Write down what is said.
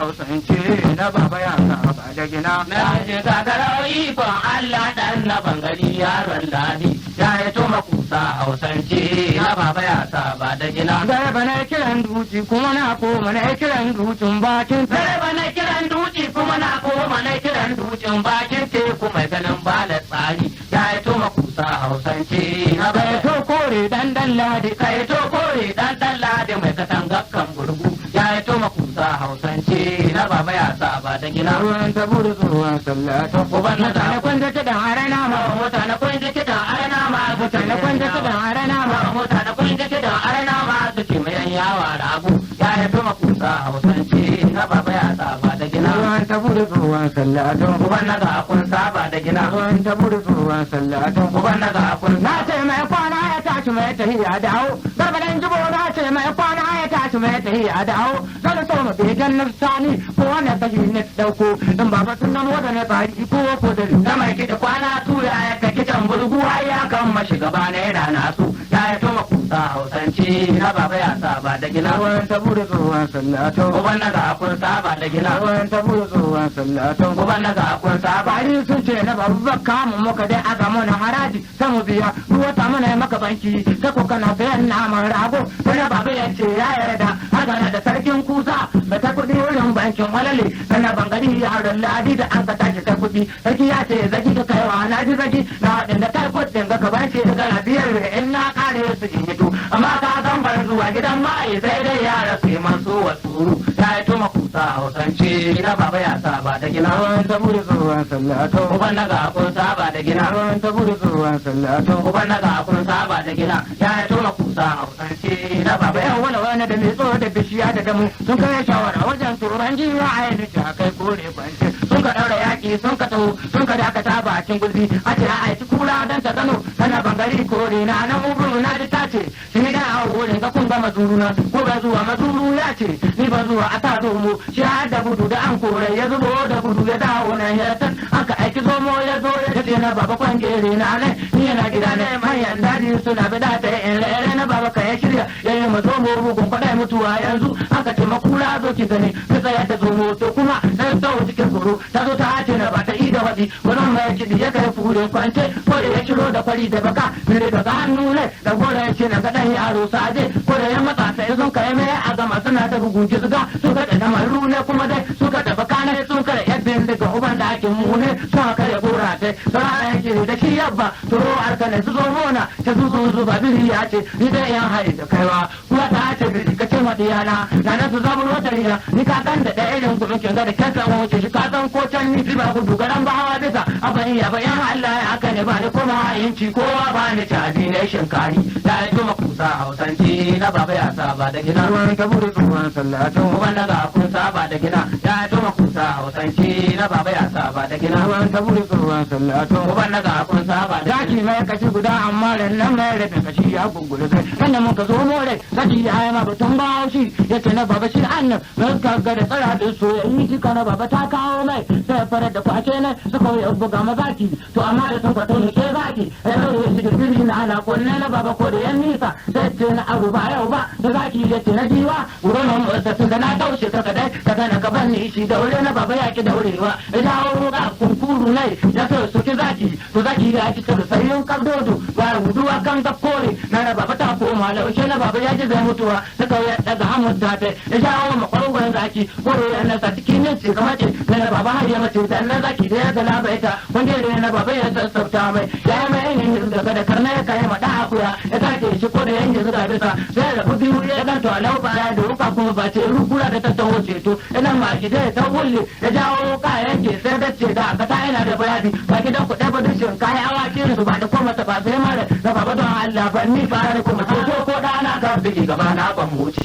hausance na baba ya saba da gina. Na je gagarar ikon Allah dan na bangare yaron ladi ya yi tuma kusa hausance na baba ya saba da gina. Garba na kiran duci kuma na koma na kiran ducin bakin. Garba na kiran duci kuma na koma na kiran ducin bakin teku mai ganin bala tsari ya yi tuma kusa hausance na baba. Kai to kore dan ladi Kai to kore dan ladi mai katangakan gurgu ya yi tuma kusa hausance na baba ya saba da gina. ruwan ta buru ruwan sallata. Uban na Mutane kwanta ta da arana ma. mutane kun ji kiɗan arana ma Mutane kwanta ta da arana ma. mutane kun ji kiɗan arana ma suke mayan yawa ragu ya yi tuma kusa hausance na baba ya saba da gina. ruwan ta buru ruwan sallata. Uban na ga kun saba da gina. ruwan ta buru ruwan sallata. Uban na ga kun Na ce mai kwana ya tashi mai tahiya da hau. Garbadan jibo na ce mai kwana ya tashi mai tahiya da hau. Zan so mu begen nufsani ko wani kashi ne dauko. In baba sun namo da na bari ko ko da da mai kiɗa kwana tuya ya ka kitan burgu har ya kan mashi gaba na yana nasu ya yi tuma kusa hausance na baba ya saba da gina. ruwan ta buru ruwan sallata. Uban na ga kun saba da gina. ruwan ta buru ruwan sallata. Uban na ga kun saba. Bari sun ce na babu bakka mu muka dai aga mana haraji ta mu biya ruwa ta mana maka banki ta ko kana sayan naman rago sai na babu ya ce ya yarda haka na da sarkin kusa ba ta kudi wurin bankin walale sana bangare yaron ladi da an ka tashi ta kudi sarki ya ce zaki ka kaiwa na ji zaki na wadin da kai kudin ga ka banki da kana biyar in na kare su in yi to amma ka san bar zuwa gidan mai sai dai yara su yi masu wasuru ya yi tuma kusa hausance na baba ya saba da gina. ruwan ta buru ruwan sallata. Uban na ga kun saba da gina. ruwan ta buru ruwan sallata. Uban na ga kun saba da gina ya yi tuma kusa hausance na baba ya bayan wani da mai tsoro da bishiya da damu sun kai shawara wajen turan jiwa a yanzu ta kai kore kwance sun ka daura yaki sun ka taho sun ka dakata bakin gulbi a ce a aiki kura don ta gano tana bangare kore na nan uburu na da tace shi da a wurin ga kun ga mazuru na ko ga zuwa mazuru ya ce ni ba zuwa a ta zo mu shi har da gudu da an kore ya zubo da gudu ya dawo nan ya san aka aiki zomo ya zo ya ce na baba kwangere na nan ni yana gida ne manyan dadi suna bida ta in rere na baba ka ya shirya yayin mu zo mu bugun kwaɗai mutuwa yanzu aka ce makura zo ki gani ka tsaya ta zo to kuma na tsawo cikin tsoro ta zo ta hace na ba ta ida waɗi gudun mai kiɗi ya kai furin kwance ko da ya shiro da kwari da baka mire daga hannu ne da gora ya ce na ga ɗan yaro saje ko da ya matsa sai sun kai mai a gama suna ta bugun jizga suka da damaru ne kuma dai suka da baka ne sun kare yadda daga uban da ake mu ne suka kare gora ta sauran yake da shi yabba turo arkane su zo mona ta zuba biri ya ce ni dai yan haɗe da kaiwa kuma ta ce biri ka ce mata yana na nan su zabu wata riya ni ka kan da ɗaya irin kuɗin kin ga da kyan san wuce shi ka san ko can ni ba ku dugaran ba hawa bisa abin ya bayan Allah ya haka ne ba ni kuma inci kowa ba ni caji ne shinkari da ya tuma kusa hausanci na baba ya saba da gina. ruwan ta buru ruwan sallata. Uban na ga kun saba da gina ya tuma kusa hausanci na baba ya saba da gina. ruwan ta buru ruwan sallata. Uban na ga kun saba da Zaki mai kashi guda amma ran nan mai rabin kashi ya gungulu kai kan muka zo more zaki ya yi ma batun bawo shi yace na baba shi annan mai kaga da tsara da soyayya shi kana baba ta kawo mai sai fara da kwace ne suka yi buga ma zaki to amma da sun kwato ne ke zaki ya zo shi girgiri na ana kunne na baba ko da yan nisa sai ce na abu ba yau ba da zaki yace na jiwa wurin mun da sun ga na taushe ka kadai daga na gaban ni shi da wuri na baba ya ki daurewa ya dawo ga kunkuru ne ya so su ki zaki to zaki ya ki ta sayin kabdodo ba wuduwa kan ga kore na baba ta koma laushe na baba ya ji zai mutuwa suka ya daga hamud da ta ya jawo makwargon zaki kore na sa cikin ne ce kamar ce na baba har ya mace da na zaki da ya ga labaita wanda da na baba ya sassauta mai ya mai yin daga da karna ya kai mata akuya ya take shi ko da yanke zuga bisa sai da kudi ya dan to alau ba da ruka kuma ba ce rukura da ta tawo ceto ina ma ki da ta wulle ya jawo kayan ke sai da ce da ka ta ina da bayani ba gidan ku da badin kayan awakin su ba da kuma ta ba sai mara da baba don Allah ban ni fara kuma ko da na ka bigi gaba na ban wuce